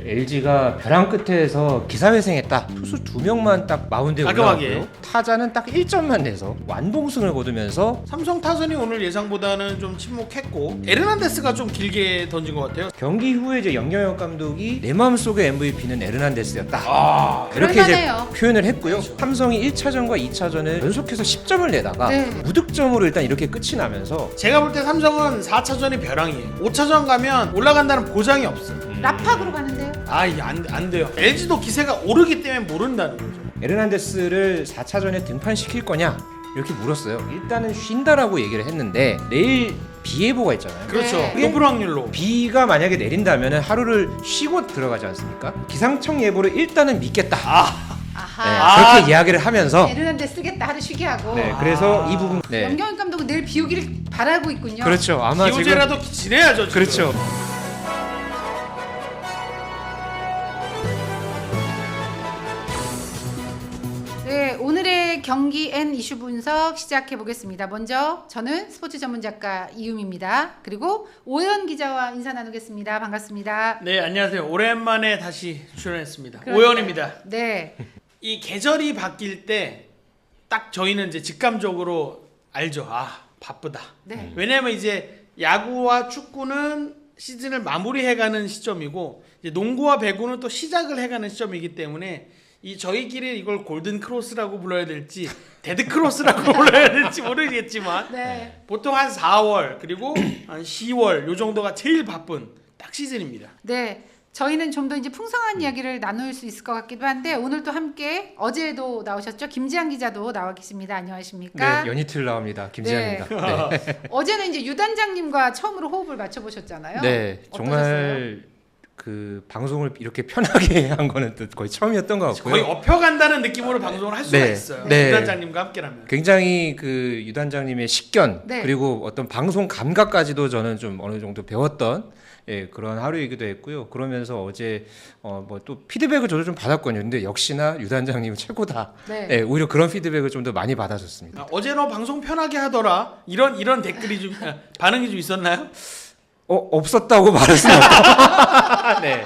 LG가 벼랑 끝에서 기사회생했다. 투수 2명만 딱 마운드에 올라왔고요. 타자는 딱 1점만 내서 완봉승을 거두면서 삼성 타선이 오늘 예상보다는 좀 침묵했고 에르난데스가 좀 길게 던진 것 같아요. 경기 후에 이제 영경혁 감독이 내 마음속의 MVP는 에르난데스였다. 이렇게 그럴만해요. 이제 표현을 했고요. 삼성이 1차전과 2차전을 연속해서 10점을 내다가 네. 무득점으로 일단 이렇게 끝이 나면서 제가 볼 때 삼성은 4차전이 벼랑이에요. 5차전 가면 올라간다는 보장이 없어. 라팍으로 가는데요. 이게 안 돼요. LG도 기세가 오르기 때문에 모른다는 거죠. 에르난데스를 4차전에 등판시킬 거냐 이렇게 물었어요. 일단은 쉰다라고 얘기를 했는데 내일 비 예보가 있잖아요. 그렇죠. 네. 높은 확률로. 비가 만약에 내린다면 하루를 쉬고 들어가지 않습니까? 기상청 예보를 일단은 믿겠다. 아하. 그렇게 이야기를 하면서 에르난데스 쓰겠다 하루 쉬게 하고. 네, 그래서 이 부분 염경현 감독은 내일 비 오기를 바라고 있군요. 그렇죠. 아마 지금 기호제라도 지내야죠. 지금. 그렇죠. 네, 오늘의 경기 N 이슈 분석 시작해 보겠습니다. 먼저 저는 스포츠 전문 작가 이유미입니다. 그리고 오현 기자와 인사 나누겠습니다. 반갑습니다. 네, 안녕하세요. 오랜만에 다시 출연했습니다. 그러니까요. 오현입니다. 네. 이 계절이 바뀔 때 딱 저희는 이제 직감적으로 알죠. 바쁘다. 네. 왜냐면 이제 야구와 축구는 시즌을 마무리해가는 시점이고 이제 농구와 배구는 또 시작을 해가는 시점이기 때문에 이 저희끼리 이걸 골든 크로스라고 불러야 될지 데드 크로스라고 불러야 될지 모르겠지만 네. 보통 한 4월 그리고 한 10월 요 정도가 제일 바쁜 딱 시즌입니다. 네. 저희는 좀 더 이제 풍성한 이야기를 나눌 수 있을 것 같기도 한데 오늘 또 함께 어제도 나오셨죠? 김지한 기자도 나와 계십니다. 안녕하십니까? 네, 연이틀 나옵니다. 김지현입니다. 네. 어제는 이제 유 단장님과 처음으로 호흡을 맞춰 보셨잖아요. 네, 정말 어떠셨어요? 그 방송을 이렇게 편하게 한 거는 또 거의 처음이었던 것 같고요. 거의 업혀간다는 느낌으로 방송을 할 수가 네. 있어요. 네. 부단장님과 함께라면. 굉장히 그 유 단장님의 식견 네. 그리고 어떤 방송 감각까지도 저는 좀 어느 정도 배웠던 그런 하루이기도 했고요. 그러면서 어제 뭐 또 피드백을 저도 좀 받았거든요. 근데 역시나 유 단장님은 최고다. 네. 오히려 그런 피드백을 좀 더 많이 받아줬습니다. 어제 너 방송 편하게 하더라. 이런 댓글이 좀 반응이 좀 있었나요? 없었다고 말할 수는 없고. 네.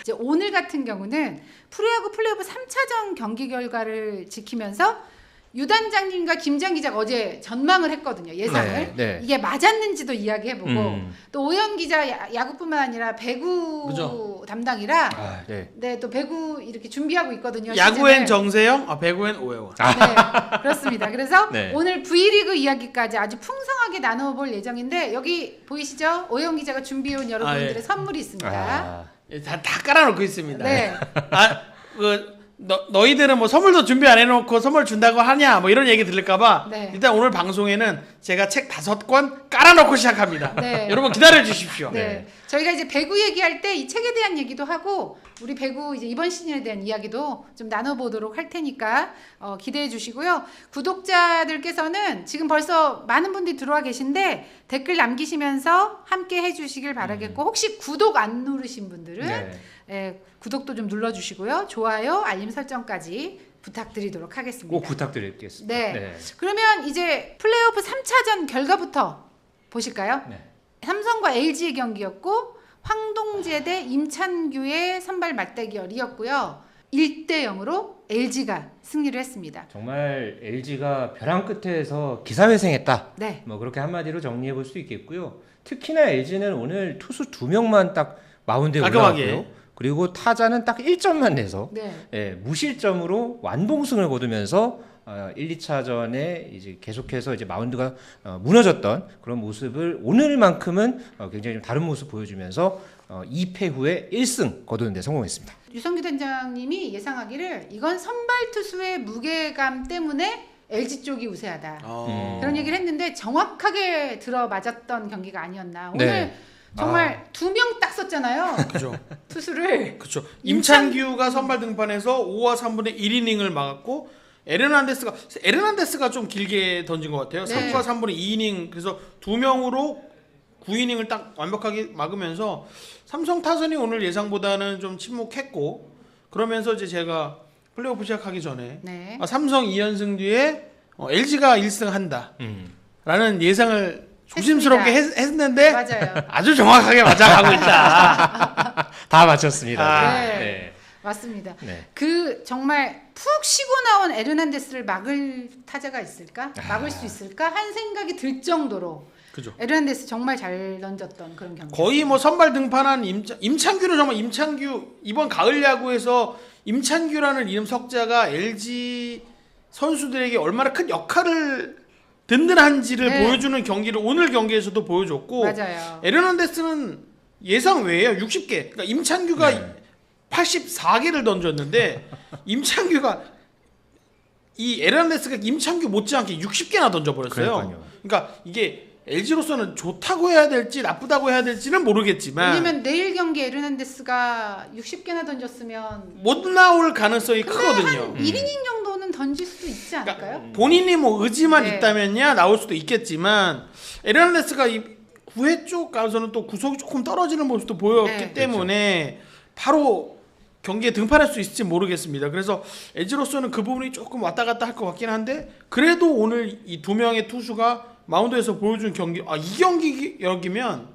이제 오늘 같은 경우는 프로야구 플레이오프 3차전 경기 결과를 지키면서 유 단장님과 김장 기자가 어제 전망을 했거든요. 예상을. 네, 네. 이게 맞았는지도 이야기해보고 또 오현 기자 야구뿐만 아니라 배구 그죠. 담당이라 네. 네, 또 배구 이렇게 준비하고 있거든요. 야구엔 시즌을. 정세영, 배구엔 오해원. 네, 그렇습니다. 그래서 네. 오늘 V리그 이야기까지 아주 풍성하게 나눠볼 예정인데 여기 보이시죠? 오현 기자가 준비해온 여러분들의 예. 선물이 있습니다. 다 깔아놓고 있습니다. 네. 너희들은 뭐 선물도 준비 안 해놓고 선물 준다고 하냐 뭐 이런 얘기 들을까봐 네. 일단 오늘 방송에는 제가 책 5권 깔아놓고 시작합니다. 네. 여러분 기다려 주십시오. 네. 저희가 이제 배구 얘기할 때 이 책에 대한 얘기도 하고 우리 배구 이제 이번 시즌에 대한 이야기도 좀 나눠보도록 할 테니까 기대해 주시고요. 구독자들께서는 지금 벌써 많은 분들이 들어와 계신데 댓글 남기시면서 함께 해주시길 바라겠고 혹시 구독 안 누르신 분들은 네. 구독도 좀 눌러주시고요. 좋아요, 알림 설정까지 부탁드리도록 하겠습니다. 꼭 부탁드리겠습니다. 네. 그러면 이제 플레이오프 3차전 결과부터 보실까요? 네. 삼성과 LG의 경기였고 황동재 대 임찬규의 선발 맞대결이었고요. 1대 0으로 LG가 승리를 했습니다. 정말 LG가 벼랑 끝에서 기사회생했다. 네. 뭐 그렇게 한마디로 정리해 볼 수 있겠고요. 특히나 LG는 오늘 투수 2명만 딱 마운드에 깔끔하게. 올라왔고요. 그리고 타자는 딱 1점만 내서 네. 무실점으로 완봉승을 거두면서 1, 2차전에 이제 계속해서 이제 마운드가 무너졌던 그런 모습을 오늘만큼은 굉장히 좀 다른 모습 보여주면서 2패 후에 1승 거두는 데 성공했습니다. 유성규 단장님이 예상하기를 이건 선발 투수의 무게감 때문에 LG 쪽이 우세하다. 그런 얘기를 했는데 정확하게 들어맞았던 경기가 아니었나. 오늘 네. 정말 2명 딱 썼잖아요. 그죠. 투수를. 그렇죠. 임찬규가 선발 등판해서 5와 3분의 1이닝을 막았고 에르난데스가 좀 길게 던진 것 같아요. 네. 3과 3분의 2이닝 그래서 2명으로 9이닝을 딱 완벽하게 막으면서 삼성 타선이 오늘 예상보다는 좀 침묵했고 그러면서 이제 제가 플레이오프 시작하기 전에 네. 삼성 2연승 뒤에 LG가 1승 한다 라는 예상을 조심스럽게 했는데 맞아요. 아주 정확하게 맞아가고 있다. 다 맞췄습니다. 아, 네. 맞습니다. 네. 그 정말 푹 쉬고 나온 에르난데스를 막을 타자가 있을까? 막을 수 있을까? 한 생각이 들 정도로 그죠. 에르난데스 정말 잘 던졌던 그런 경기. 거의 뭐 선발 등판한 임창규는 정말 임창규 이번 가을 야구에서 임창규라는 이름 석자가 LG 선수들에게 얼마나 큰 역할을 든든한지를 네. 보여주는 경기를 오늘 경기에서도 보여줬고 맞아요. 에르난데스는 예상 외예요. 60개. 그러니까 임창규가 네. 84개를 던졌는데 임창규가 이 에르난데스가 임창규 못지않게 60개나 던져버렸어요. 그러니까요. 그러니까 이게 LG로서는 좋다고 해야 될지 나쁘다고 해야 될지는 모르겠지만 왜냐면 내일 경기 에르난데스가 60개나 던졌으면 못 나올 가능성이 크거든요. 한 1이닝 정도는 던질 수도 있지 않을까요? 그러니까 본인이 뭐 의지만 네. 있다면야 나올 수도 있겠지만 에르난데스가 이 9회 쪽 가서는 또 구속이 조금 떨어지는 모습도 보였기 네. 때문에 바로 경기에 등판할 수 있을지 모르겠습니다. 그래서 LG로서는 그 부분이 조금 왔다 갔다 할 것 같긴 한데 그래도 오늘 이 두 명의 투수가 마운드에서 보여준 경기 이 경기여기면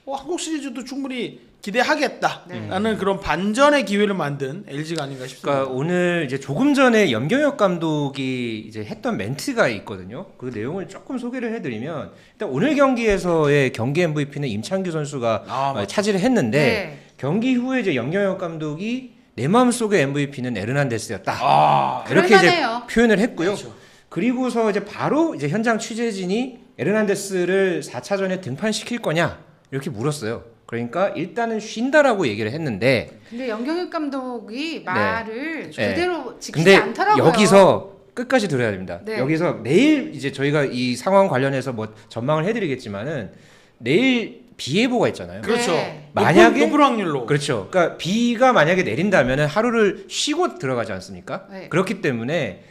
한국 시리즈도 충분히 기대하겠다라는 네. 그런 반전의 기회를 만든 LG가 아닌가 싶습니다. 그러니까 오늘 이제 조금 전에 염경엽 감독이 이제 했던 멘트가 있거든요. 그 내용을 조금 소개를 해드리면 일단 오늘 경기에서의 경기 MVP는 임창규 선수가 맞다. 차지를 했는데 네. 경기 후에 이제 염경엽 감독이 내 마음속의 MVP는 에르난데스였다. 이렇게 그럴만해요. 이제 표현을 했고요. 그렇죠. 그리고서 이제 바로 이제 현장 취재진이 에르난데스를 4차전에 등판시킬 거냐 이렇게 물었어요. 그러니까 일단은 쉰다라고 얘기를 했는데 근데 연경엽 감독이 말을 네. 제대로 지키지 근데 않더라고요. 여기서 끝까지 들어야 됩니다. 네. 여기서 내일 이제 저희가 이 상황 관련해서 뭐 전망을 해드리겠지만은 내일 비 예보가 있잖아요. 그렇죠. 네. 만약에- 높은 확률로 그렇죠. 그러니까 비가 만약에 내린다면은 하루를 쉬고 들어가지 않습니까? 네. 그렇기 때문에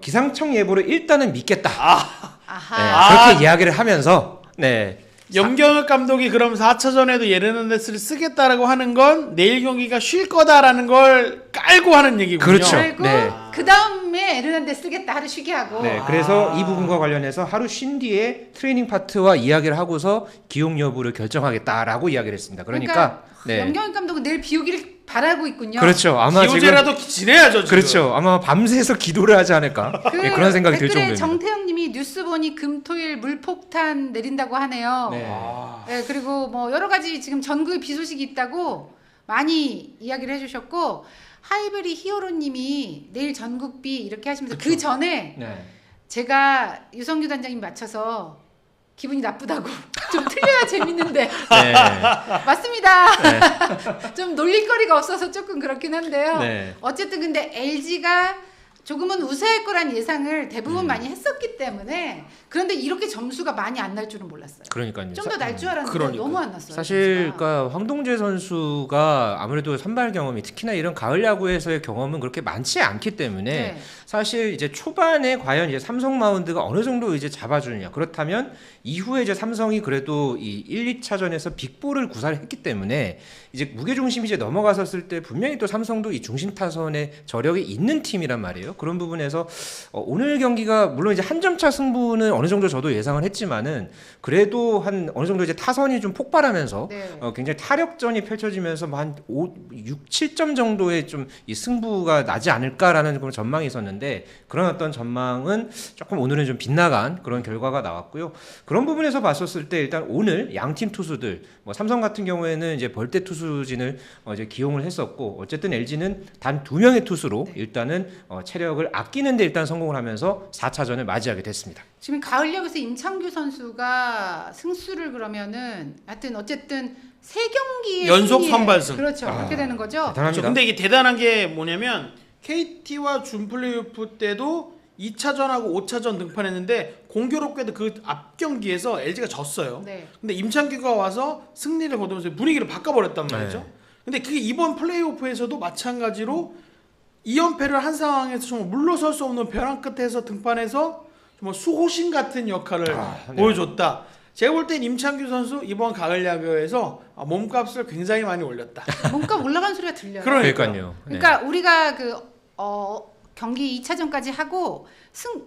기상청 예보를 일단은 믿겠다. 아하. 네, 그렇게 이야기를 하면서 네. 염경엽 감독이 그럼 4차전에도 에르난데스를 쓰겠다라고 하는 건 내일 경기가 쉴 거다라는 걸 깔고 하는 얘기군요. 그렇죠. 그리고 네. 그 다음에 에르난데스 쓰겠다 하루 쉬게 하고. 네, 그래서 이 부분과 관련해서 하루 쉰 뒤에 트레이닝 파트와 이야기를 하고서 기용 여부를 결정하겠다라고 이야기를 했습니다. 그러니까 네. 염경엽 감독은 내일 비 오기를 바라고 있군요. 그렇죠. 아마 지금 기호제라도 지내야죠. 지금. 그렇죠. 아마 밤새서 기도를 하지 않을까 네, 그런 생각이 들 댓글에 정도입니다. 정태영님이 뉴스 보니 금토일 물폭탄 내린다고 하네요. 네. 네, 그리고 뭐 여러 가지 지금 전국에 비 소식이 있다고 많이 이야기를 해주셨고 하이브리 히어로님이 내일 전국 비 이렇게 하시면서 그 전에 네. 제가 유성규 단장님 맞춰서 기분이 나쁘다고 좀 틀려야 재밌는데 네. 맞습니다. 좀 놀릴거리가 없어서 조금 그렇긴 한데요. 네. 어쨌든 근데 LG가 조금은 우세할 거란 예상을 대부분 많이 했었기 때문에 그런데 이렇게 점수가 많이 안 날 줄은 몰랐어요. 그러니까요. 좀 더 날 줄 알았는데 그러니까요. 너무 안 났어요. 사실 점수가. 그러니까 황동재 선수가 아무래도 선발 경험이 특히나 이런 가을 야구에서의 경험은 그렇게 많지 않기 때문에 네. 사실 이제 초반에 과연 이제 삼성 마운드가 어느 정도 이제 잡아주느냐 그렇다면 이후에 이제 삼성이 그래도 이 1, 2차전에서 빅볼을 구사를 했기 때문에 이제 무게 중심이 이제 넘어갔었을 때 분명히 또 삼성도 이 중심 타선에 저력이 있는 팀이란 말이에요. 그런 부분에서 오늘 경기가 물론 이제 한 점 차 승부는 어느 정도 저도 예상을 했지만은 그래도 한 어느 정도 이제 타선이 좀 폭발하면서 네. 굉장히 타력전이 펼쳐지면서 뭐 한 6, 7점 정도의 좀 이 승부가 나지 않을까라는 그런 전망이 있었는데 그런 어떤 전망은 조금 오늘은 좀 빗나간 그런 결과가 나왔고요. 그런 부분에서 봤었을 때 일단 오늘 양팀 투수들 뭐 삼성 같은 경우에는 이제 벌떼 투수진을 이제 기용을 했었고 어쨌든 LG는 단 2명의 투수로 네. 일단은 체력을 아끼는데 일단 성공을 하면서 4차전을 맞이하게 됐습니다. 지금 가을야구에서 임창규 선수가 승수를 그러면은 하여튼 어쨌든 세 경기의 연속 승리에- 선발승. 그렇죠. 그렇게 되는 거죠. 그렇죠. 대단합니다. 근데 이게 대단한 게 뭐냐면 KT와 준 플레이오프 때도 2차전하고 5차전 등판했는데 공교롭게도 그 앞 경기에서 LG가 졌어요. 네. 근데 임창규가 와서 승리를 거두면서 분위기를 바꿔버렸단 말이죠. 네. 근데 그게 이번 플레이오프에서도 마찬가지로 2연패를 한 상황에서 정말 물러설 수 없는 벼랑 끝에서 등판해서 정말 수호신 같은 역할을 네. 보여줬다. 제가 볼 땐 임창규 선수 이번 가을 야구에서 몸값을 굉장히 많이 올렸다. 몸값 올라간 소리가 들려요. 그러니까요. 그러니까요. 네. 그러니까 우리가 경기 2차전까지 하고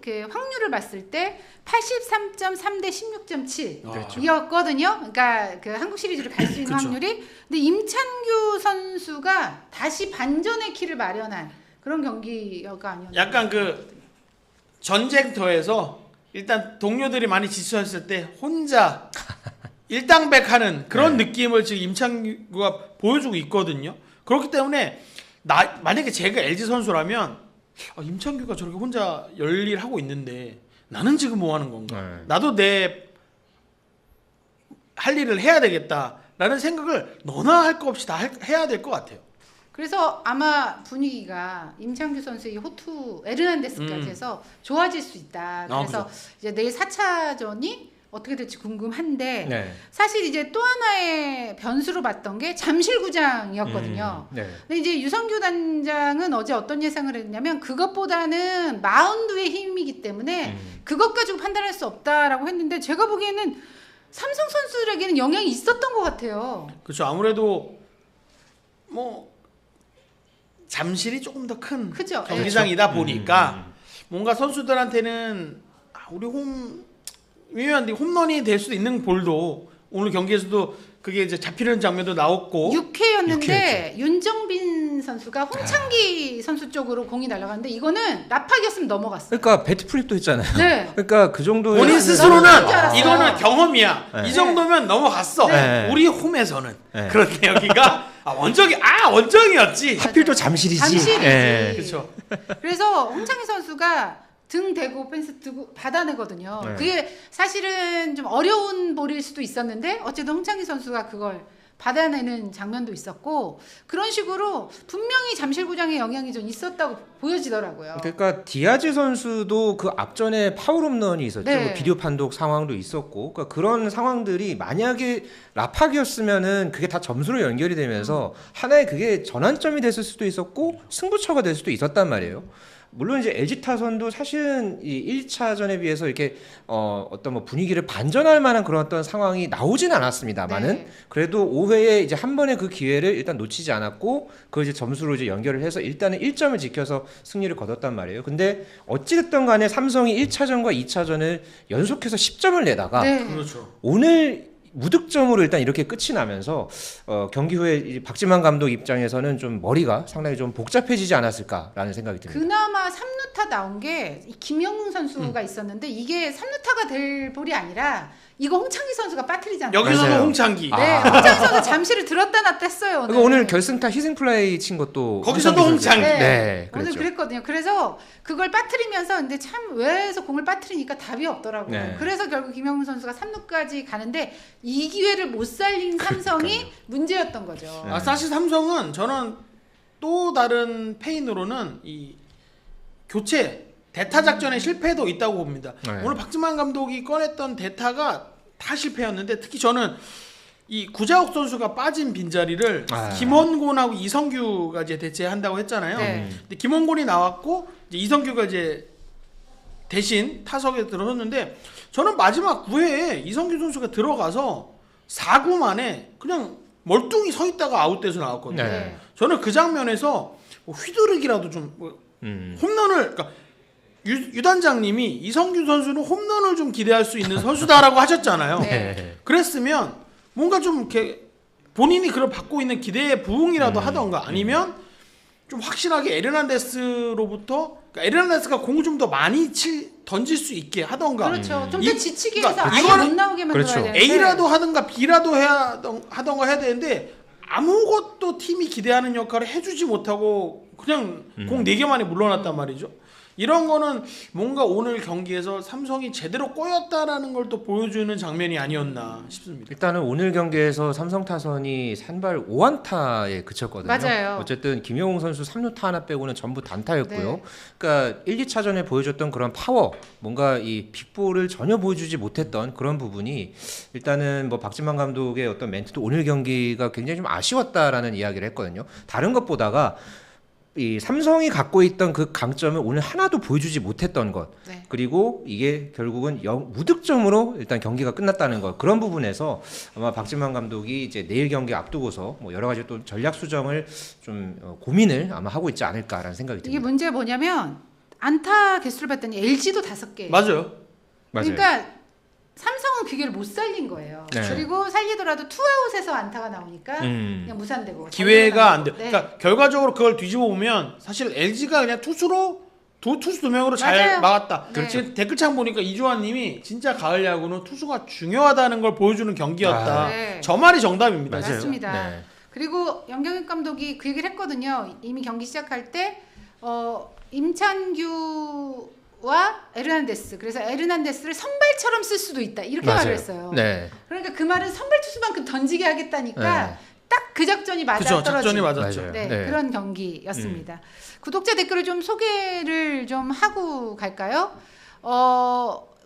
그 확률을 봤을 때 83.3 대 16.7 그렇죠. 이었거든요. 그러니까 그 한국 시리즈를 갈 수 있는 그쵸. 확률이. 근데 임찬규 선수가 다시 반전의 키를 마련한 그런 경기가 아니었나. 약간 그 전쟁터에서 일단 동료들이 많이 지쳐있을 때 혼자 일당백하는 그런 느낌을 지금 임창규가 보여주고 있거든요. 그렇기 때문에 만약에 제가 LG 선수라면 임창규가 저렇게 혼자 열일하고 있는데 나는 지금 뭐 하는 건가? 네. 나도 내 할 일을 해야 되겠다라는 생각을 너나 할 거 없이 다 해야 될 것 같아요. 그래서 아마 분위기가 임창규 선수의 호투 에르난데스까지 해서 좋아질 수 있다. 그래서 이제 내일 4차전이 어떻게 될지 궁금한데 네. 사실 이제 또 하나의 변수로 봤던 게 잠실구장이었거든요. 네. 근데 이제 유성규 단장은 어제 어떤 예상을 했냐면 그것보다는 마운드의 힘이기 때문에 그것 가지고 판단할 수 없다라고 했는데 제가 보기에는 삼성 선수들에게는 영향이 있었던 것 같아요. 그렇죠. 아무래도 뭐 잠실이 조금 더 큰 그죠? 경기장이다 보니까 뭔가 선수들한테는 우리 왜냐면 홈런이 될 수도 있는 볼도 오늘 경기에서도 그게 이제 잡히는 장면도 나왔고 6회였는데 윤정빈 선수가 홍창기 선수 쪽으로 공이 날아갔는데 이거는 라팍이었으면 넘어갔어요. 그러니까 배트 플립도 했잖아요. 네. 그러니까 그 정도 본인 너무 스스로는 잘하는 줄 알았어요. 이거는 경험이야. 네. 이 정도면 넘어갔어. 네. 우리 홈에서는 네. 그런데 여기가 원정이었지. 하필 또 잠실이지. 잠실이지. 예. 그렇죠. 그래서 홍창기 선수가 등 대고 펜스 뜨고 받아내거든요. 네. 그게 사실은 좀 어려운 볼일 수도 있었는데 어쨌든 홍창기 선수가 그걸 받아내는 장면도 있었고 그런 식으로 분명히 잠실구장에 영향이 좀 있었다고 보여지더라고요. 그러니까 디아즈 선수도 그 앞전에 파울 홈런이 있었죠. 네. 뭐 비디오 판독 상황도 있었고, 그러니까 그런 상황들이 만약에 라팍이었으면은 그게 다 점수로 연결이 되면서 하나의 그게 전환점이 됐을 수도 있었고 승부처가 될 수도 있었단 말이에요. 물론 이제 LG 타선도 사실은 이 1차전에 비해서 이렇게 어떤 뭐 분위기를 반전할 만한 그런 어떤 상황이 나오진 않았습니다만은 네. 그래도 5회에 이제 한 번의 그 기회를 일단 놓치지 않았고 그걸 이제 점수로 이제 연결을 해서 일단은 1점을 지켜서 승리를 거뒀단 말이에요. 근데 어찌됐든 간에 삼성이 1차전과 2차전을 연속해서 10점을 내다가 네. 그렇죠. 오늘 무득점으로 일단 이렇게 끝이 나면서 경기 후에 이 박지만 감독 입장에서는 좀 머리가 상당히 좀 복잡해지지 않았을까라는 생각이 듭니다. 그나마 3루타 나온 게 김영웅 선수가 있었는데 이게 3루타가 될 볼이 아니라 이거 홍창기 선수가 빠뜨리잖아요. 여기서도 맞아요. 홍창기. 네, 홍창기 선수 잠시를 들었다 놨다 했어요. 그리고 오늘 결승타 희생 플라이 친 것도 거기서도 홍창기. 네, 오늘 그랬죠. 그랬거든요. 그래서 그걸 빠뜨리면서 근데 참 외에서 공을 빠뜨리니까 답이 없더라고요. 네. 그래서 결국 김영훈 선수가 3루까지 가는데 이 기회를 못 살린 삼성이 문제였던 거죠. 네. 사실 삼성은 저는 또 다른 페인으로는 이 교체 대타 작전의 실패도 있다고 봅니다. 네. 오늘 박지만 감독이 꺼냈던 대타가 다 실패였는데 특히 저는 이 구자욱 선수가 빠진 빈자리를 김원곤하고 이성규가 이제 대체한다고 했잖아요. 네. 근데 김원곤이 나왔고 이제 이성규가 이제 대신 타석에 들어섰는데 저는 마지막 9회에 이성규 선수가 들어가서 4구 만에 그냥 멀뚱히 서 있다가 아웃돼서 나왔거든요. 네. 저는 그 장면에서 뭐 휘두르기라도 좀 홈런을 그러니까 유 단장님이 이성규 선수는 홈런을 좀 기대할 수 있는 선수다라고 하셨잖아요. 네. 그랬으면 뭔가 좀 이렇게 본인이 그걸 받고 있는 기대에 부응이라도 하던가 아니면 좀 확실하게 에르난데스로부터 그러니까 에르난데스가 공을 좀 더 많이 던질 수 있게 하던가 그렇죠. 좀 더 지치게 해서 그러니까 아예 이거는- 못 나오게 만들어야 그렇죠. 되는데 A라도 하든가 B라도 하던가 해야 되는데 아무것도 팀이 기대하는 역할을 해주지 못하고 그냥 공 4개만에 물러났단 말이죠. 이런 거는 뭔가 오늘 경기에서 삼성이 제대로 꼬였다라는 걸 또 보여주는 장면이 아니었나 싶습니다. 일단은 오늘 경기에서 삼성 타선이 산발 5안타에 그쳤거든요. 맞아요. 어쨌든 김영웅 선수 3루타 하나 빼고는 전부 단타였고요. 네. 그러니까 1, 2차전에 보여줬던 그런 파워, 뭔가 이 빅볼을 전혀 보여주지 못했던 그런 부분이 일단은 뭐 박진만 감독의 어떤 멘트도 오늘 경기가 굉장히 좀 아쉬웠다라는 이야기를 했거든요. 다른 것보다가 이 삼성이 갖고 있던 그 강점을 오늘 하나도 보여주지 못했던 것, 네. 그리고 이게 결국은 무득점으로 일단 경기가 끝났다는 것, 그런 부분에서 아마 박진만 감독이 이제 내일 경기 앞두고서 뭐 여러 가지 또 전략 수정을 좀 고민을 아마 하고 있지 않을까라는 생각이 이게 듭니다. 문제가 뭐냐면 안타 개수를 봤더니 LG도 5개. 맞아요. 맞아요. 그러니까 삼성은 기회를 못 살린 거예요. 네. 그리고 살리더라도 투아웃에서 안타가 나오니까 그냥 무산되고 기회가 안 돼요. 네. 그러니까 결과적으로 그걸 뒤집어 보면 사실 LG가 그냥 투수로 투수 2명으로 잘 맞아요. 막았다. 네. 지금 댓글창 보니까 이주환님이 진짜 가을 야구는 투수가 중요하다는 걸 보여주는 경기였다. 아, 네. 저 말이 정답입니다. 맞아요. 맞습니다. 네. 그리고 염경엽 감독이 그 얘기를 했거든요. 이미 경기 시작할 때 임찬규와 에르난데스, 그래서 에르난데스를 선발처럼 쓸 수도 있다 이렇게 맞아요. 말을 했어요. 네. 그러니까 그 말은 선발 투수만큼 던지게 하겠다니까 네. 딱 그 작전이 맞아 그죠, 떨어진 작전이 맞았죠. 맞아요. 네, 네. 그런 경기였습니다. 구독자 댓글을 좀 소개를 좀 하고 갈까요?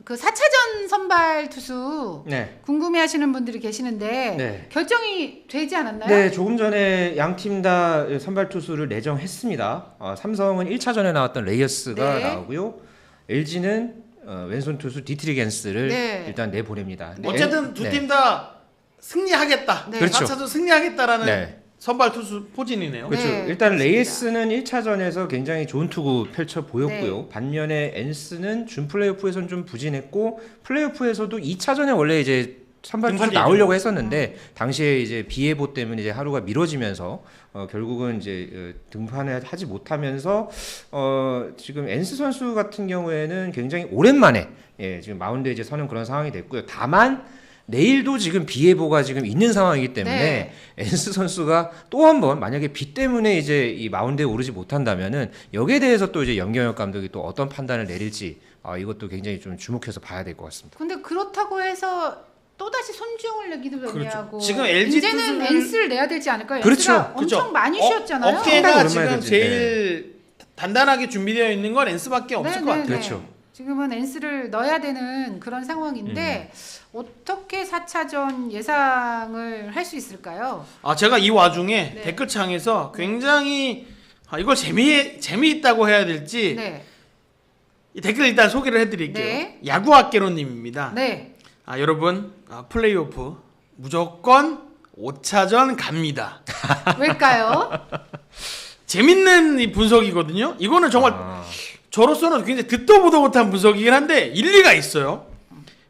그 4차전 선발 투수 네. 궁금해하시는 분들이 계시는데 네. 결정이 되지 않았나요? 네, 조금 전에 양 팀 다 선발 투수를 내정했습니다. 삼성은 1차전에 나왔던 레이어스가 네. 나오고요. LG는 왼손 투수 디트리겐스를 네. 일단 내보냅니다. 어쨌든 두 팀 다 승리하겠다. 네. 그렇죠. 4차전 승리하겠다라는 네. 선발 투수 포진이네요. 그렇죠. 네, 일단 그렇습니다. 레이스는 1차전에서 굉장히 좋은 투구 펼쳐 보였고요. 네. 반면에 엔스는 준 플레이오프에서는 좀 부진했고 플레이오프에서도 2차전에 원래 이제 선발 투수 등판이죠. 나오려고 했었는데 당시에 이제 비 예보 때문에 이제 하루가 미뤄지면서 결국은 이제 등판을 하지 못하면서 지금 엔스 선수 같은 경우에는 굉장히 오랜만에 지금 마운드에 이제 서는 그런 상황이 됐고요. 다만 내일도 지금 비 예보가 지금 있는 상황이기 때문에 네. 엔스 선수가 또 한 번 만약에 비 때문에 이제 이 마운드에 오르지 못한다면은 여기에 대해서 또 이제 염경엽 감독이 또 어떤 판단을 내릴지 이것도 굉장히 좀 주목해서 봐야 될 것 같습니다. 근데 그렇다고 해서 또다시 손주영을 내기도 애매하고 지금 LG 이제는 투수는- 엔스를 내야 될지 않을까요? 그렇죠. 엔스가 엄청 그죠. 많이 쉬었잖아요. 어깨가 상당히 지금 오랜만에 제일 단단하게 준비되어 있는 건 엔스밖에 없을 것 같아요. 그렇죠. 지금은 엔스를 넣어야 되는 그런 상황인데 어떻게 4차전 예상을 할 수 있을까요? 제가 이 와중에 네. 댓글창에서 굉장히 이걸 재미있다고 해야 될지 네. 이 댓글 일단 소개를 해드릴게요. 네. 야구학개론님입니다. 네. 여러분 플레이오프 무조건 5차전 갑니다. 왜일까요? 재밌는 이 분석이거든요. 이거는 정말 저로서는 굉장히 듣도 보도 못한 분석이긴 한데 일리가 있어요.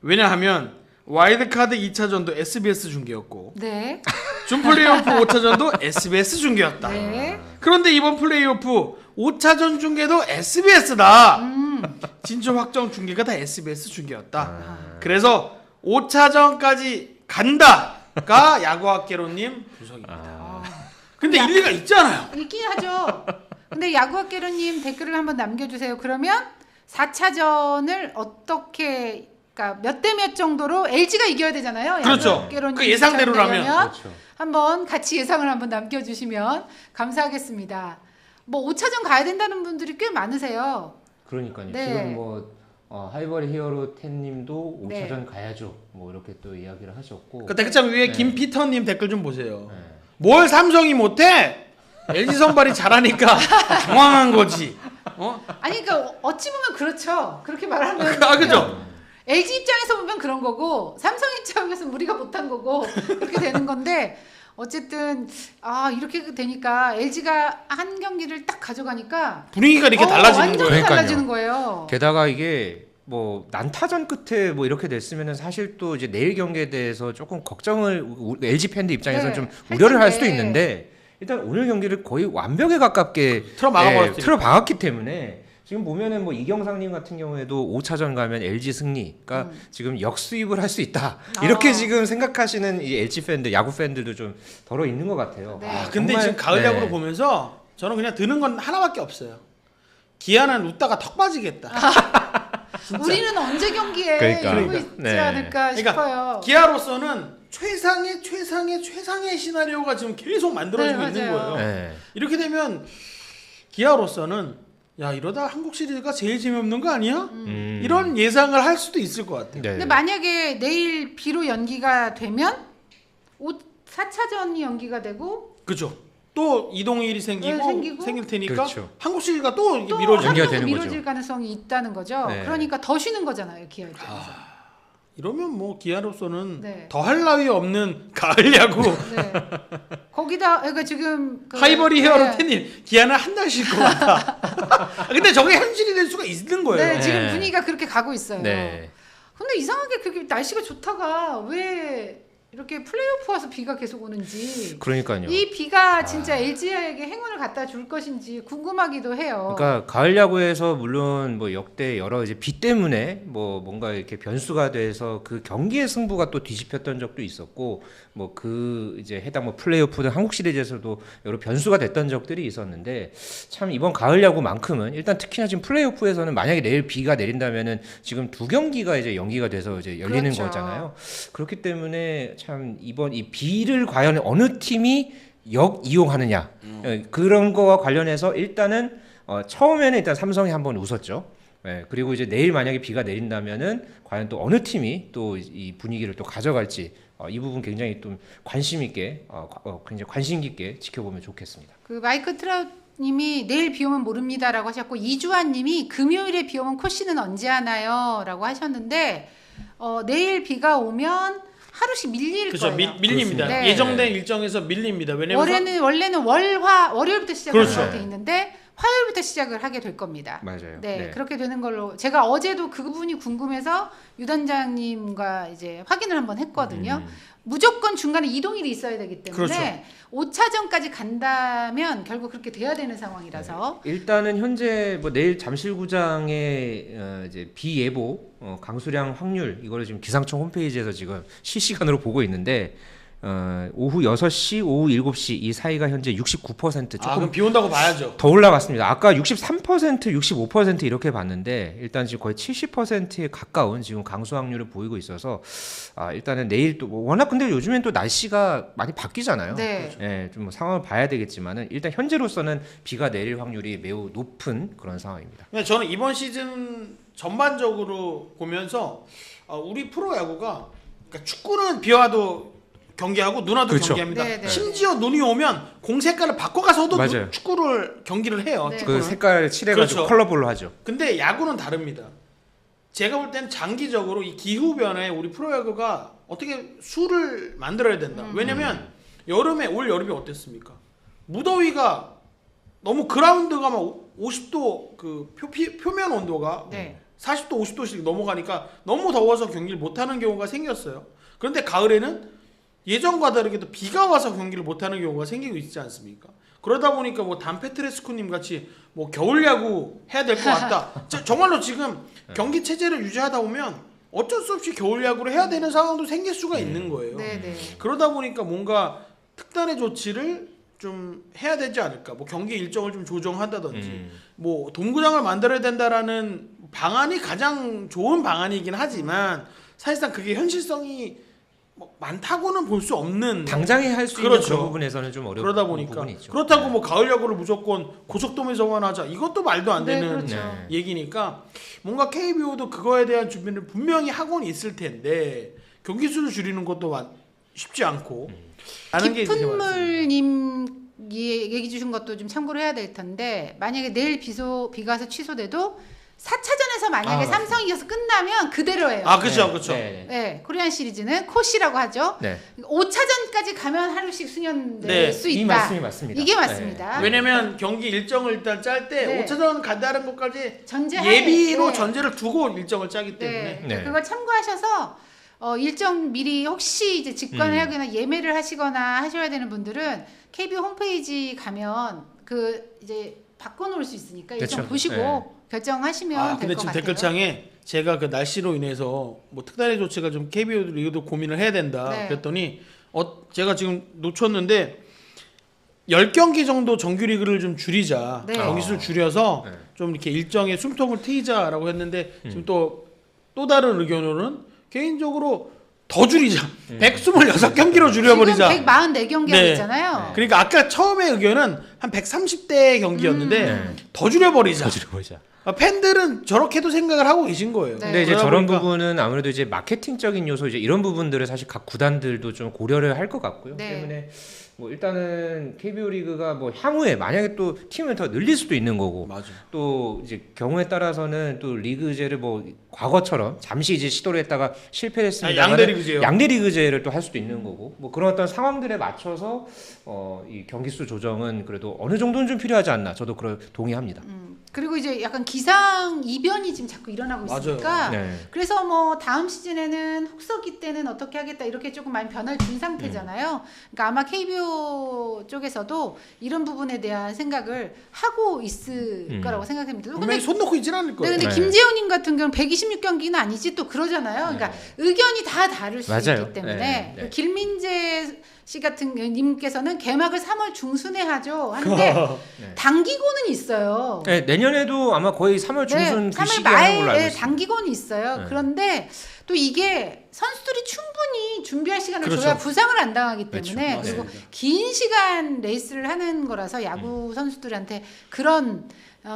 왜냐하면 와일드카드 2차전도 SBS 중계였고 네. 준 플레이오프 5차전도 SBS 중계였다. 네. 그런데 이번 플레이오프 5차전 중계도 SBS다. 진출 확정 중계가 다 SBS 중계였다. 그래서 5차전까지 간다가 야구학개론님 분석입니다. 근데 일리가 있잖아요. 있긴 하죠. 근데 야구학개론님 댓글을 한번 남겨주세요. 그러면 4차전을 어떻게, 그러니까 몇 대 몇 정도로 LG가 이겨야 되잖아요. 그렇죠. 야구학개론님 그 예상대로라면. 입장이라면 그렇죠. 한번 같이 예상을 한번 남겨주시면 감사하겠습니다. 뭐 5차전 가야 된다는 분들이 꽤 많으세요. 그러니까요. 네. 지금 뭐 하이버리 히어로 텐님도 5차전 네. 가야죠. 뭐 이렇게 또 이야기를 하셨고. 그 댓글창 위에 네. 김피터님 댓글 좀 보세요. 네. 뭘 삼성이 못해? LG 선발이 잘하니까 당황한 거지. 아니 그러니까 어찌 보면 그렇죠. 그렇게 말하면 그죠? LG 입장에서 보면 그런 거고 삼성 입장에서 우리가 못한 거고 그렇게 되는 건데 어쨌든 이렇게 되니까 LG가 한 경기를 딱 가져가니까 분위기가 이렇게 달라지는 완전히 거예요. 그러니까요. 달라지는 거예요. 게다가 이게 뭐 난타전 끝에 뭐 이렇게 됐으면은 사실 또 이제 내일 경기에 대해서 조금 걱정을 LG 팬들 입장에서는 네, 좀 할 우려를 할 텐데. 수도 있는데 일단 오늘 경기를 거의 완벽에 가깝게 틀어 막아버렸죠. 틀어 박았기 때문에 지금 보면은 뭐 이경상님 같은 경우에도 5차전 가면 LG 승리, 그러니까 지금 역수입을 할 수 있다 이렇게 지금 생각하시는 이 LG 팬들, 야구 팬들도 좀 덜어 있는 것 같아요. 네. 근데 정말, 지금 가을 네. 야구를 보면서 저는 그냥 드는 건 하나밖에 없어요. 기아는 웃다가 턱 빠지겠다. 우리는 언제 경기에 그러니까. 이러고 있지 네. 않을까 그러니까 싶어요. 기아로서는 최상의 시나리오가 지금 계속 만들어지고 네, 있는 맞아요. 거예요. 네. 이렇게 되면 기아로서는 야 이러다 한국 시리즈가 제일 재미없는 거 아니야? 이런 예상을 할 수도 있을 것 같아요. 네. 근데 만약에 내일 비로 연기가 되면 4차전이 연기가 되고 그죠? 또 이동일이 생기고 생길 테니까 그렇죠. 한국 시리즈가 또 이게 또 미뤄지는 연기가 한국은 되는 미뤄질 거죠. 가능성이 있다는 거죠. 네. 그러니까 더 쉬는 거잖아요, 기아 입장에서. 이러면 뭐 기아로서는 네. 더 할 나위 없는 가을 야구 네. 거기다 그러니까 지금 그, 하이버리 네. 헤어로 테니 기아는 한 달 쉴 것 같아. 근데 저게 현실이 될 수가 있는 거예요. 네, 지금 네. 분위기가 그렇게 가고 있어요. 네. 근데 이상하게 그게 날씨가 좋다가 왜 이렇게 플레이오프 와서 비가 계속 오는지 그러니까요. 이 비가 진짜 LG에게 행운을 갖다 줄 것인지 궁금하기도 해요. 그러니까 가을 야구에서 물론 뭐 역대 여러 이제 비 때문에 뭐 뭔가 이렇게 변수가 돼서 그 경기의 승부가 또 뒤집혔던 적도 있었고 뭐 그 이제 해당 뭐 플레이오프든 한국 시리즈에서도 여러 변수가 됐던 적들이 있었는데 참 이번 가을 야구만큼은 일단 특히나 지금 플레이오프에서는 만약에 내일 비가 내린다면은 지금 두 경기가 이제 연기가 돼서 이제 열리는 그렇죠. 거잖아요. 그렇기 때문에 참 이번 이 비를 과연 어느 팀이 역이용하느냐 그런 거와 관련해서 일단은 처음에는 일단 삼성이 한번 웃었죠. 그리고 이제 내일 만약에 비가 내린다면은 과연 또 어느 팀이 또 이 분위기를 또 가져갈지 이 부분 굉장히 좀 관심 있게 굉장히 관심 깊게 지켜보면 좋겠습니다. 그 마이크 트라우님이 내일 비 오면 모릅니다라고 하셨고 이주환님이 금요일에 비 오면 코시는 언제 하나요?라고 하셨는데 내일 비가 오면 하루씩 밀릴 그렇죠. 거예요. 밀립니다. 네. 예정된 일정에서 밀립니다. 왜냐면 원래는 월요일부터 시작을 그렇죠. 하게 돼 있는데 화요일부터 시작을 하게 될 겁니다. 맞아요. 네, 그렇게 되는 걸로 제가 어제도 그 부분이 궁금해서 유 단장님과 이제 확인을 한번 했거든요. 무조건 중간에 이동일이 있어야 되기 때문에 그렇죠. 5차전까지 간다면 결국 그렇게 돼야 되는 상황이라서 일단은 현재 뭐 내일 잠실구장의 이제 비 예보 강수량 확률 이거를 지금 기상청 홈페이지에서 지금 실시간으로 보고 있는데 오후 6시, 오후 7시 이 사이가 현재 69% 조금 그럼 비 온다고 봐야죠. 더 올라갔습니다. 아까 63%, 65% 이렇게 봤는데 일단 지금 거의 70%에 가까운 지금 강수 확률을 보이고 있어서 일단은 내일 또 워낙 근데 요즘엔 또 날씨가 많이 바뀌잖아요. 네. 예, 좀뭐 상황을 봐야 되겠지만은 일단 현재로서는 비가 내릴 확률이 매우 높은 그런 상황입니다. 근데 저는 이번 시즌 전반적으로 보면서 우리 프로 야구가 그러니까 축구는 비 와도 경기하고 눈 와도 그렇죠. 경기합니다. 네, 네. 심지어 눈이 오면 공 색깔을 바꿔가서도 맞아요. 경기를 해요. 네. 그 축구는. 색깔 칠해가지고 그렇죠. 컬러볼로 하죠. 근데 야구는 다릅니다. 제가 볼 때는 장기적으로 이 기후 변화에 우리 프로야구가 어떻게 수를 만들어야 된다. 왜냐면 올 여름이 어땠습니까? 무더위가 너무 그라운드가 막 50도 그 표면 온도가 네. 40도 50도씩 넘어가니까 너무 더워서 경기를 못하는 경우가 생겼어요. 그런데 가을에는 예전과 다르게 또 비가 와서 경기를 못하는 경우가 생기고 있지 않습니까? 그러다 보니까 뭐 단페트레스쿠님 같이 뭐 겨울 야구 해야 될 것 같다. 정말로 지금 경기 체제를 유지하다 보면 어쩔 수 없이 겨울 야구를 해야 되는 상황도 생길 수가 있는 거예요. 네, 네. 그러다 보니까 뭔가 특단의 조치를 좀 해야 되지 않을까. 뭐 경기 일정을 좀 조정한다든지, 뭐 동구장을 만들어야 된다라는 방안이 가장 좋은 방안이긴 하지만 사실상 그게 현실성이 뭐 많다고는 볼 수 없는 당장에 할 수 그렇죠. 있는 그런 부분에서는 좀 어려운 그러다 보니까 부분이 있죠. 그렇다고 뭐 가을 야구를 무조건 고속도로에서만 하자 이것도 말도 안 네, 되는 그렇죠. 네. 얘기니까 뭔가 KBO도 그거에 대한 준비를 분명히 하고는 있을 텐데 경기 수를 줄이는 것도 쉽지 않고 라는 게 이제 깊은 많습니다. 물님 얘기 주신 것도 좀 참고를 해야 될 텐데 만약에 내일 비가 와서 취소돼도 4차전에서 만약에 삼성이 이겨서 끝나면 그대로예요. 그렇죠, 그렇죠. 네, 코리안 시리즈는 코시라고 하죠. 네. 5차전까지 가면 하루씩 수년될 네, 수 이 있다. 말씀이 맞습니다. 이게 맞습니다. 왜냐면 경기 일정을 일단 짤 때 네. 5차전 간다는 것까지 전제하에- 예비로 네. 전제를 두고 일정을 짜기 때문에 네. 그걸 참고하셔서 일정 미리 혹시 이제 직관을 하거나 예매를 하시거나 하셔야 되는 분들은 KBO 홈페이지 가면 그 이제 바꿔놓을 수 있으니까 일정 그렇죠. 보시고 네. 결정하시면 근데 될 것 지금 같아요. 댓글창에 제가 그 날씨로 인해서 뭐 특단의 조치가 좀 KBO 리그도 고민을 해야 된다 네. 그랬더니 제가 지금 놓쳤는데 10경기 정도 정규 리그를 좀 줄이자. 네. 경기 수를 줄여서 네. 좀 이렇게 일정에 숨통을 트이자라고 했는데 지금 또 다른 의견으로는 개인적으로 더 줄이자. 126경기로 줄여버리자. 지금 144경기 하고 네. 있잖아요. 그러니까 아까 처음에 의견은 한 130대 경기였는데 더 줄여버리자. 보자. 팬들은 저렇게도 생각을 하고 계신 거예요. 네. 근데 이제 그러다 저런 보니까 부분은 아무래도 이제 마케팅적인 요소 이제 이런 부분들을 사실 각 구단들도 좀 고려를 할 것 같고요. 네. 때문에 뭐 일단은 KBO 리그가 뭐 향후에 만약에 또 팀을 더 늘릴 수도 있는 거고 맞아. 또 이제 경우에 따라서는 또 리그제를 뭐 과거처럼 잠시 이제 시도를 했다가 실패했습니다. 양대 리그제요. 양대 리그제를 또 할 수도 있는 거고 뭐 그런 어떤 상황들에 맞춰서 이 경기수 조정은 그래도 어느 정도는 좀 필요하지 않나 저도 그걸 동의합니다. 그리고 이제 약간 기상 이변이 지금 자꾸 일어나고 맞아요. 있으니까 네. 그래서 뭐 다음 시즌에는 혹서기 때는 어떻게 하겠다 이렇게 조금 많이 변화를 준 상태잖아요. 그러니까 아마 KBO 쪽에서도 이런 부분에 대한 생각을 하고 있을 거라고 생각합니다. 분명히 손 놓고 있지는 않을 네, 거예요. 근데 네. 김재훈님 같은 경우는 126경기는 아니지 또 그러잖아요. 그러니까 의견이 다 다를 수 맞아요. 있기 때문에 네, 네. 김민재 씨 같은 님께서는 개막을 3월 중순에 하죠. 하는데 네. 단기고는 있어요. 네, 내년에도 아마 거의 3월 중순 그 3월 시기에 하는 걸로 알고 말에 있습니다. 단기고는 있어요. 네. 그런데 또 이게 선수들이 충분히 준비할 시간을 그렇죠. 줘야 부상을 안 당하기 그렇죠. 때문에 맞습니다. 그리고 긴 시간 레이스를 하는 거라서 야구 선수들한테 그런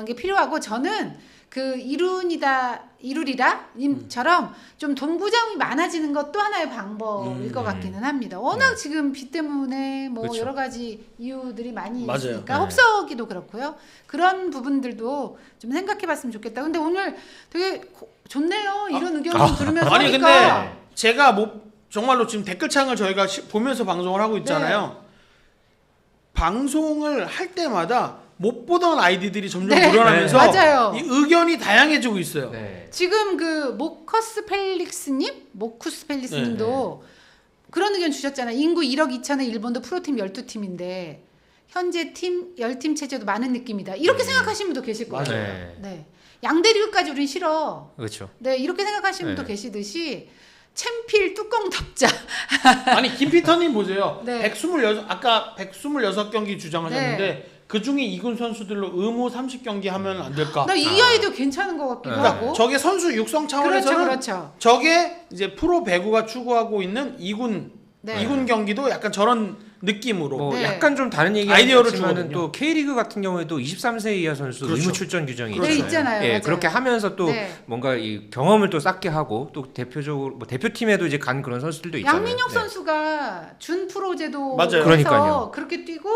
게 필요하고 저는 그 이루리라 님처럼 좀 동부장이 많아지는 것도 하나의 방법일 것 같기는 합니다. 워낙 지금 비 때문에 뭐 그렇죠. 여러 가지 이유들이 많이 맞아요. 있으니까 네. 혹서기도 그렇고요. 그런 부분들도 좀 생각해봤으면 좋겠다. 근데 오늘 되게 좋네요. 이런 의견 좀 들으면서 아니 하니까. 근데 제가 뭐 정말로 지금 댓글창을 저희가 보면서 방송을 하고 있잖아요. 방송을 할 때마다 못 보던 아이디들이 점점 네. 늘어나면서 맞아요. 이 의견이 다양해지고 있어요. 네. 지금 그 모쿠스 펠릭스님도 그런 의견 주셨잖아요. 인구 1억 2천의 일본도 프로팀 12팀인데 현재 팀 10팀 체제도 많은 느낌이다. 이렇게 생각하시는 분도 계실 거예요. 맞아요. 네. 네. 양대 리그까지 우린 싫어. 그렇죠. 네, 이렇게 생각하시는 분도 네. 계시듯이 챔필 뚜껑 덮자. 아니 김피터님 보세요. 네. 126 아까 126경기 주장하셨는데 그 중에 2군 선수들로 의무 30경기 하면 안 될까? 나 이 아이도 괜찮은 것 같기도 네. 하고. 저게 선수 육성 그렇죠, 차원에서는 그렇죠. 저게 이제 프로 배구가 추구하고 있는 2군 네. 2군 경기도 약간 저런 느낌으로 뭐 네. 약간 좀 다른 아이디어를 얘기하지만은 주거든요. 또 K리그 같은 경우에도 23세 이하 선수 그렇죠. 의무 출전 규정이 네, 있잖아요. 예, 맞아요. 그렇게 하면서 또 네. 뭔가 이 경험을 또 쌓게 하고 또 대표적으로 뭐 대표팀에도 이제 간 그런 선수들도 있잖아요. 양민혁 네. 선수가 준 프로 제도에서 맞아요. 그러니까요. 그렇게 뛰고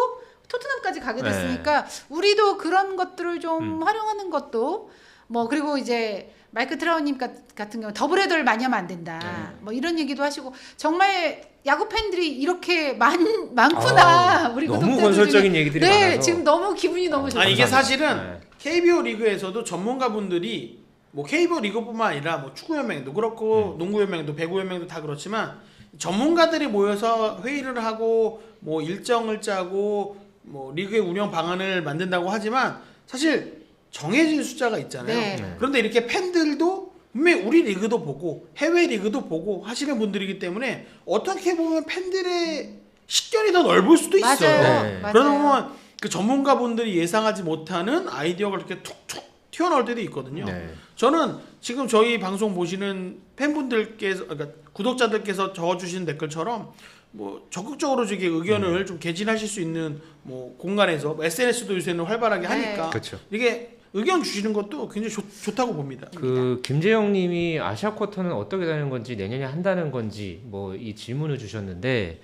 토트넘까지 가게 됐으니까 우리도 그런 것들을 좀 활용하는 것도 뭐 그리고 이제 마이크 트라우님 같은 경우 더블헤더를 많이 하면 안 된다. 뭐 이런 얘기도 하시고 정말 야구 팬들이 이렇게 많구나. 우리 너무 구독자들 건설적인 중에. 얘기들이 네, 많아서 지금 너무 기분이 너무 좋아요. 아니 이게 감사합니다. 사실은 네. KBO 리그에서도 전문가분들이 뭐 KBO 리그뿐만 아니라 뭐 축구연맹도 그렇고 농구연맹도 배구연맹도 다 그렇지만 전문가들이 모여서 회의를 하고 뭐 일정을 짜고 뭐 리그의 운영 방안을 만든다고 하지만 사실 정해진 숫자가 있잖아요. 네. 그런데 이렇게 팬들도 분명히 우리 리그도 보고 해외 리그도 보고 하시는 분들이기 때문에 어떻게 보면 팬들의 식견이 더 넓을 수도 있어요. 맞아요. 네. 맞아요. 그러다 보면 그 전문가분들이 예상하지 못하는 아이디어가 이렇게 툭툭 튀어나올 때도 있거든요. 네. 저는 지금 저희 방송 보시는 팬분들께서 그러니까 구독자들께서 적어주신 댓글처럼 뭐 적극적으로 저기 의견을 좀 개진하실 수 있는 뭐 공간에서 뭐 SNS도 요새는 활발하게 하니까 그렇죠. 이게 의견 주시는 것도 굉장히 좋다고 봅니다. 그 김재영님이 아시아 쿼터는 어떻게 되는 건지 내년에 한다는 건지 뭐 이 질문을 주셨는데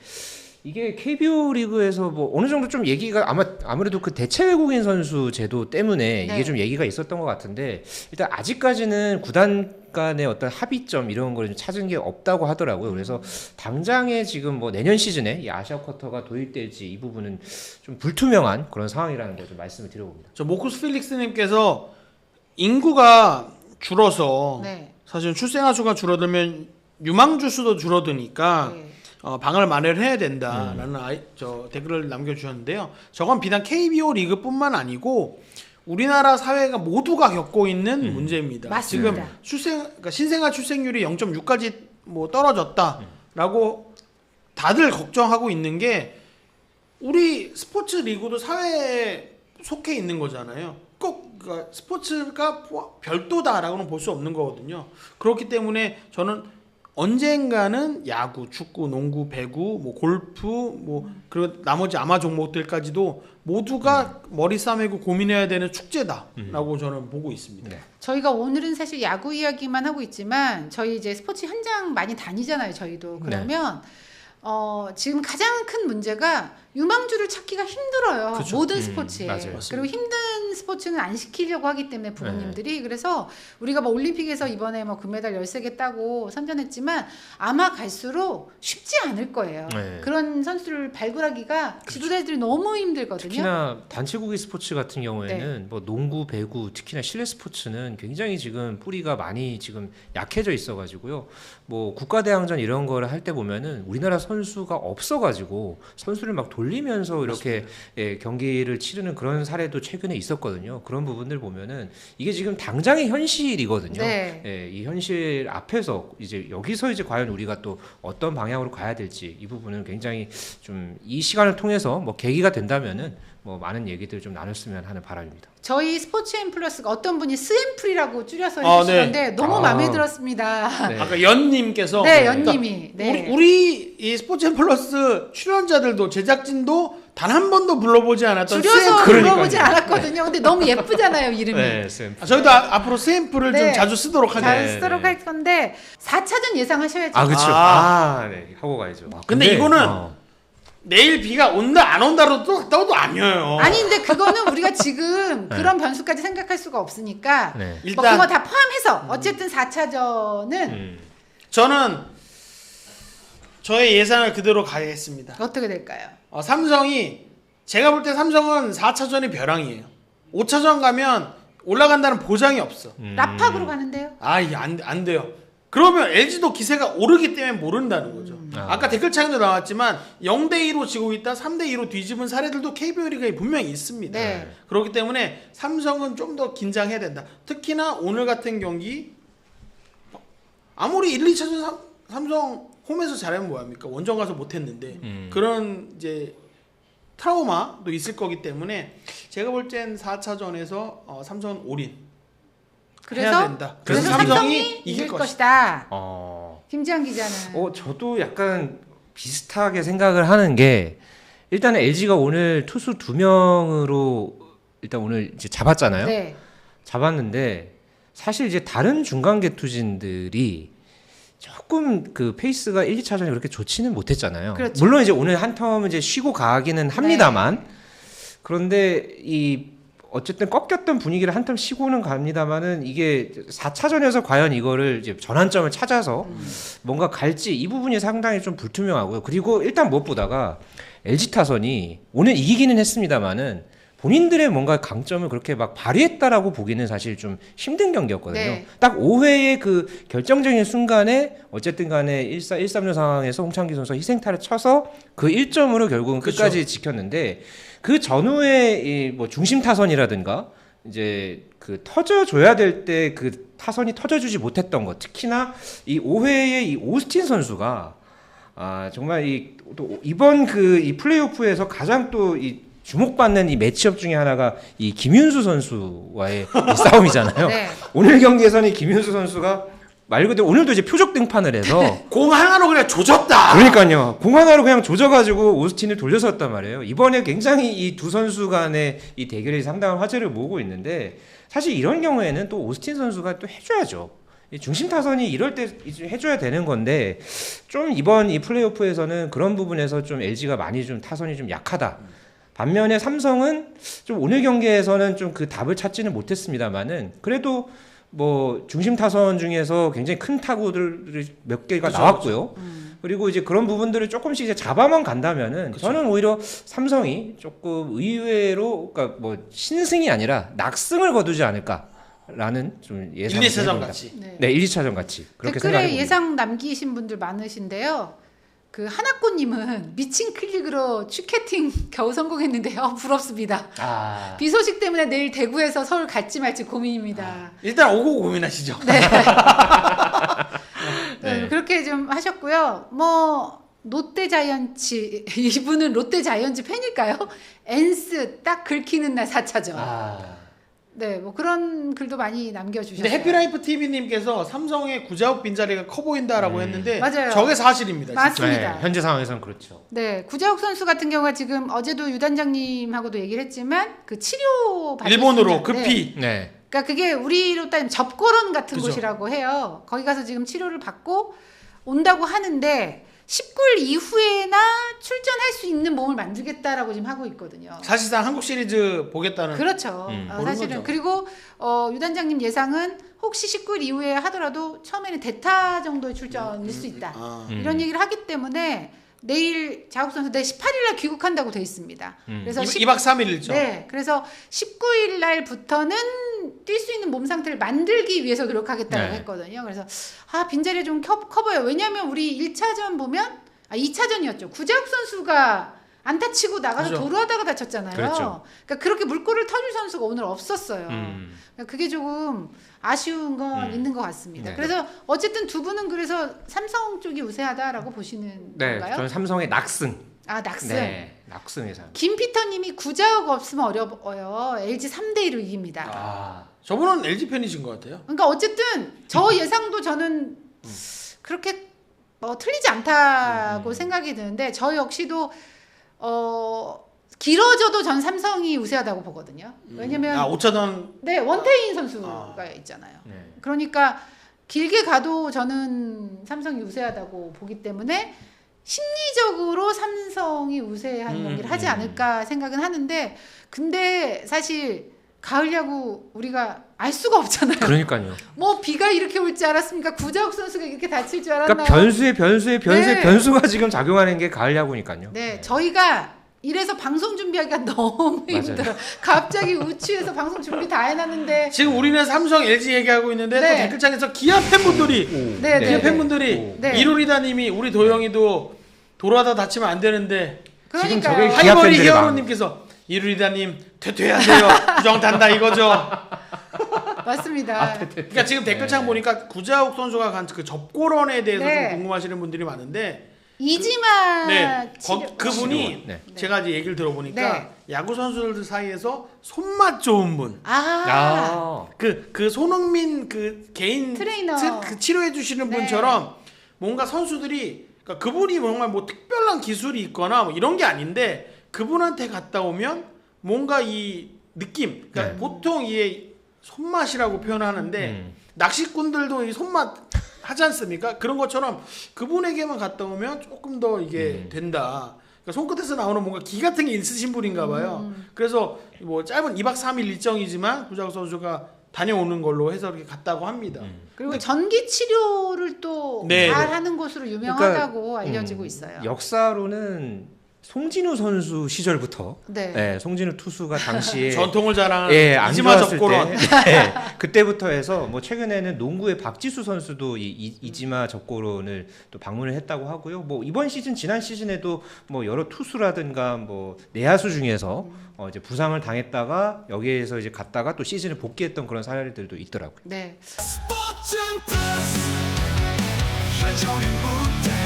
이게 KBO 리그에서 뭐 어느 정도 좀 얘기가 아무래도 그 대체 외국인 선수 제도 때문에 네. 이게 좀 얘기가 있었던 것 같은데 일단 아직까지는 구단 간의 어떤 합의점 이런 걸 좀 찾은 게 없다고 하더라고요. 그래서 당장에 지금 뭐 내년 시즌에 이 아시아 쿼터가 도입될지 이 부분은 좀 불투명한 그런 상황이라는 걸 좀 말씀을 드려봅니다. 저 모쿠스 필릭스님께서 인구가 줄어서 네. 사실 출생아 수가 줄어들면 유망주 수도 줄어드니까 네. 방을 마련해야 된다라는 저 댓글을 남겨주셨는데요. 저건 비단 KBO 리그뿐만 아니고 우리나라 사회가 모두가 겪고 있는 문제입니다. 맞습니다. 지금 그러니까 신생아 출생률이 0.6까지 뭐 떨어졌다라고 다들 걱정하고 있는 게 우리 스포츠 리그도 사회에 속해 있는 거잖아요. 꼭 그러니까 스포츠가 별도다라고는 볼 수 없는 거거든요. 그렇기 때문에 저는 언젠가는 야구, 축구, 농구, 배구, 뭐 골프, 뭐 그리고 나머지 아마 종목들까지도 모두가 머리 싸매고 고민해야 되는 축제다라고 저는 보고 있습니다. 네. 저희가 오늘은 사실 야구 이야기만 하고 있지만 저희 이제 스포츠 현장 많이 다니잖아요. 저희도 그러면 지금 가장 큰 문제가 유망주를 찾기가 힘들어요. 그쵸. 모든 스포츠에. 맞아요. 그리고 힘든 스포츠는 안 시키려고 하기 때문에 부모님들이 그래서 우리가 뭐 올림픽에서 이번에 뭐 금메달 13개 따고 선전했지만 아마 갈수록 쉽지 않을 거예요. 네. 그런 선수를 발굴하기가 지도자들이 너무 힘들거든요. 특히나 단체국기 스포츠 같은 경우에는 뭐 농구, 배구, 특히나 실내 스포츠는 굉장히 지금 뿌리가 많이 지금 약해져 있어가지고요. 뭐 국가대항전 이런 거를 할 때 보면은 우리나라 선수가 없어가지고 선수를 막 돌리면서 이렇게 경기를 치르는 그런 사례도 최근에 있었거든요. 그런 부분들 보면은 이게 지금 당장의 현실이거든요. 네. 예, 이 현실 앞에서 이제 여기서 이제 과연 우리가 또 어떤 방향으로 가야 될지 이 부분은 굉장히 좀 이 시간을 통해서 뭐 계기가 된다면은 뭐 많은 얘기들 좀 나눴으면 하는 바람입니다. 저희 스포츠 앤 플러스가 어떤 분이 스앰플이라고 줄여서 아, 해주시는데 네. 너무 마음에 들었습니다. 네. 아까 연님께서 네, 연님이. 그러니까 네. 우리 이 스포츠 플러스 출연자들도 제작진도 단 한 번도 불러보지 않았던 줄여서 스앰플. 불러보지 않았거든요. 근데 너무 예쁘잖아요, 이름이. 네, 쌤. 저희도 앞으로 스앰플을 네. 좀 자주 쓰도록 잘 하겠습니다. 쓰도록 할 건데 4차전 예상하셔야죠. 아, 그렇죠. 아. 네, 하고 가야죠. 근데 이거는 내일 비가 온다 안 온다로 또 아니에요. 아니 근데 그거는 우리가 지금 네. 그런 변수까지 생각할 수가 없으니까 네. 뭐 일단 그거 다 포함해서 어쨌든 4차전은 저는 저의 예상을 그대로 가겠습니다. 어떻게 될까요? 삼성이 제가 볼 때 삼성은 4차전이 벼랑이에요. 5차전 가면 올라간다는 보장이 없어. 라팍으로 가는데요? 이게 안 돼요. 그러면 LG도 기세가 오르기 때문에 모른다는 거죠. 아까 댓글창에도 나왔지만 0대2로 지고 있다 3대2로 뒤집은 사례들도 KBO 리그에 분명히 있습니다. 네. 그렇기 때문에 삼성은 좀 더 긴장해야 된다. 특히나 오늘 같은 경기 아무리 1, 2차전 삼성 홈에서 잘하면 뭐합니까? 원정 가서 못했는데 그런 이제 트라우마도 있을 거기 때문에 제가 볼 땐 4차전에서 삼성 올인 해야 된다. 그래서 삼성이 이길 것이다. 김지한 기자는 저도 약간 비슷하게 생각을 하는 게 일단 LG가 오늘 투수 2명으로 일단 오늘 이제 잡았잖아요. 네. 잡았는데 사실 이제 다른 중간계 투진들이 조금 그 페이스가 1, 2차전이 그렇게 좋지는 못했잖아요. 그렇죠. 물론 이제 오늘 한 텀 이제 쉬고 가기는 합니다만 그런데 이 어쨌든 꺾였던 분위기를 한 텀 쉬고는 갑니다만은 이게 4차전에서 과연 이거를 이제 전환점을 찾아서 뭔가 갈지 이 부분이 상당히 좀 불투명하고요. 그리고 일단 무엇보다가 LG 타선이 오늘 이기기는 했습니다만은 본인들의 뭔가 강점을 그렇게 막 발휘했다라고 보기는 사실 좀 힘든 경기였거든요. 네. 딱 5회의 그 결정적인 순간에 어쨌든 간에 1-3루 상황에서 홍창기 선수가 희생타를 쳐서 그 1점으로 결국은 그쵸. 끝까지 지켰는데 그 전후에 이 뭐 중심 타선이라든가 이제 그 터져줘야 될 때 그 타선이 터져주지 못했던 것 특히나 이 5회에 이 오스틴 선수가 정말 또 이번 그 이 플레이오프에서 가장 또 이 주목받는 이 매치업 중에 하나가 이 김윤수 선수와의 이 싸움이잖아요. 네. 오늘 경기에서는 이 김윤수 선수가 말 그대로 오늘도 이제 표적 등판을 해서 공 하나로 그냥 조졌다. 그러니까요. 공 하나로 그냥 조져가지고 오스틴을 돌려섰단 말이에요. 이번에 굉장히 이 두 선수 간의 이 대결이 상당한 화제를 모으고 있는데 사실 이런 경우에는 또 오스틴 선수가 또 해줘야죠. 이 중심 타선이 이럴 때 이제 해줘야 되는 건데 좀 이번 이 플레이오프에서는 그런 부분에서 좀 LG가 많이 좀 타선이 좀 약하다. 반면에 삼성은 좀 오늘 경기에서는 좀 그 답을 찾지는 못했습니다만은 그래도 뭐 중심 타선 중에서 굉장히 큰 타구들이 몇 개가 그쵸, 나왔고요. 그리고 이제 그런 부분들을 조금씩 이제 잡아만 간다면은 그쵸. 저는 오히려 삼성이 조금 의외로 그러니까 뭐 신승이 아니라 낙승을 거두지 않을까라는 좀 1, 예상을 2차전 해봅니다. 같이. 네, 1, 2차전 같이 그렇게 댓글에 생각해봅니다. 예상 남기신 분들 많으신데요. 그 하나꽃님은 미친 클릭으로 취캐팅 겨우 성공했는데요. 부럽습니다. 비 소식 때문에 내일 대구에서 서울 갈지 말지 고민입니다. 일단 오고 고민하시죠. 네. 네. 그렇게 좀 하셨고요. 뭐 롯데 자이언츠 이분은 롯데 자이언츠 팬일까요? 엔스 딱 긁히는 날 4차전. 네, 뭐 그런 글도 많이 남겨주셨어요. 근데 해피라이프 TV님께서 삼성의 구자욱 빈자리가 커 보인다라고 했는데 맞아요. 저게 사실입니다. 맞습니다. 네, 현재 상황에서는 그렇죠. 네, 구자욱 선수 같은 경우가 지금 어제도 유단장님하고도 얘기를 했지만 그 치료 받을 일본으로 수 있는- 급히 네. 그러니까 그게 우리로 따지면 접거론 같은 그죠. 곳이라고 해요. 거기 가서 지금 치료를 받고 온다고 하는데 19일 이후에나 출전할 수 있는 몸을 만들겠다라고 지금 하고 있거든요. 사실상 한국 시리즈 보겠다는. 그렇죠. 보는 사실은 거죠. 그리고 유 단장님 예상은 혹시 19일 이후에 하더라도 처음에는 대타 정도의 출전일 수 있다. 이런 얘기를 하기 때문에 내일 자국 선수 내일 18일 날 귀국한다고 돼 있습니다. 그래서 2박 3일 일정. 네, 그래서 19일 날부터는 뛸 수 있는 몸 상태를 만들기 위해서 노력하겠다고 네. 했거든요. 그래서 빈자리 좀 커버요. 왜냐하면 우리 1차전 보면 2차전이었죠. 구자욱 선수가 안타 치고 나가서 그렇죠. 도루하다가 다쳤잖아요. 그렇죠. 그러니까 그렇게 물꼬를 터줄 선수가 오늘 없었어요. 그러니까 그게 조금 아쉬운 건 있는 것 같습니다. 네. 그래서 어쨌든 두 분은 그래서 삼성 쪽이 우세하다라고 보시는 네, 건가요? 저는 삼성의 낙승. 낙승. 네, 낙승 예상. 김피터님이 구자욱 없으면 어려워요. LG 3대1로 이깁니다. 저분은 LG 팬이신 것 같아요. 그러니까 어쨌든 저 예상도 저는 그렇게 틀리지 않다고 생각이 드는데 저 역시도 길어져도 전 삼성이 우세하다고 보거든요. 왜냐면 5차전. 네 원태인 선수가 있잖아요. 네. 그러니까 길게 가도 저는 삼성이 우세하다고 보기 때문에 심리적으로 삼성이 우세한 경기를 하지 않을까 생각은 하는데 근데 사실 가을 야구 우리가 알 수가 없잖아요. 그러니까요. 뭐 비가 이렇게 올 줄 알았습니까? 구자욱 선수가 이렇게 다칠 줄 알았나요? 그러니까 변수에 네. 변수가 지금 작용하는 게 가을 야구니까요. 네, 저희가 이래서 방송 준비하기가 너무 맞아요. 힘들어. 갑자기 우측에서 방송 준비 다 해놨는데 지금 우리는 삼성, LG 얘기하고 있는데 네. 또 댓글창에서 기아 팬분들이 네, 기아 네, 팬분들이 네. 이루리다님이 우리 도영이도 돌아다 다치면 안 되는데 지금 그러니까요. 저게 기아 하이버리 팬들의 히어로님께서 이루리다님 퇴퇴해야 돼요. 부정 단다 이거죠. 맞습니다. 그러니까 지금 댓글창 보니까 구자욱 선수가 간 그 접고런에 대해서 네. 좀 궁금하시는 분들이 많은데 이지만 네 치료- 그분이 네. 제가 이제 얘기를 들어보니까 네. 야구 선수들 사이에서 손맛 좋은 분. 그 손흥민 그 개인 트레이너. 그 치료해 주시는 네. 분처럼 뭔가 선수들이 그러니까 그분이 정말 뭐 특별한 기술이 있거나 뭐 이런 게 아닌데 그분한테 갔다 오면 뭔가 이 느낌 그러니까 네. 보통 이 손맛이라고 표현하는데 낚시꾼들도 이 손맛 하지 않습니까? 그런 것처럼 그분에게만 갔다 오면 조금 더 이게 된다. 그러니까 손끝에서 나오는 뭔가 기 같은 게 있으신 분인가 봐요. 그래서 뭐 짧은 2박 3일 일정이지만 구자욱 선수가 다녀오는 걸로 해서 이렇게 갔다고 합니다. 그리고 전기 치료를 또 네. 잘하는 곳으로 유명하다고 알려지고 있어요. 역사로는 송진우 선수 시절부터 네. 송진우 투수가 당시에 전통을 자랑하는 안 이지마 좋았을 접고론. 때 그때부터 해서 뭐 최근에는 농구의 박지수 선수도 이지마 접고론을 또 방문을 했다고 하고요. 뭐 이번 시즌 지난 시즌에도 뭐 여러 투수라든가 뭐 내야수 중에서 이제 부상을 당했다가 여기에서 이제 갔다가 또 시즌을 복귀했던 그런 사례들도 있더라고요. 네. 스포츠 플러스 한정의 무대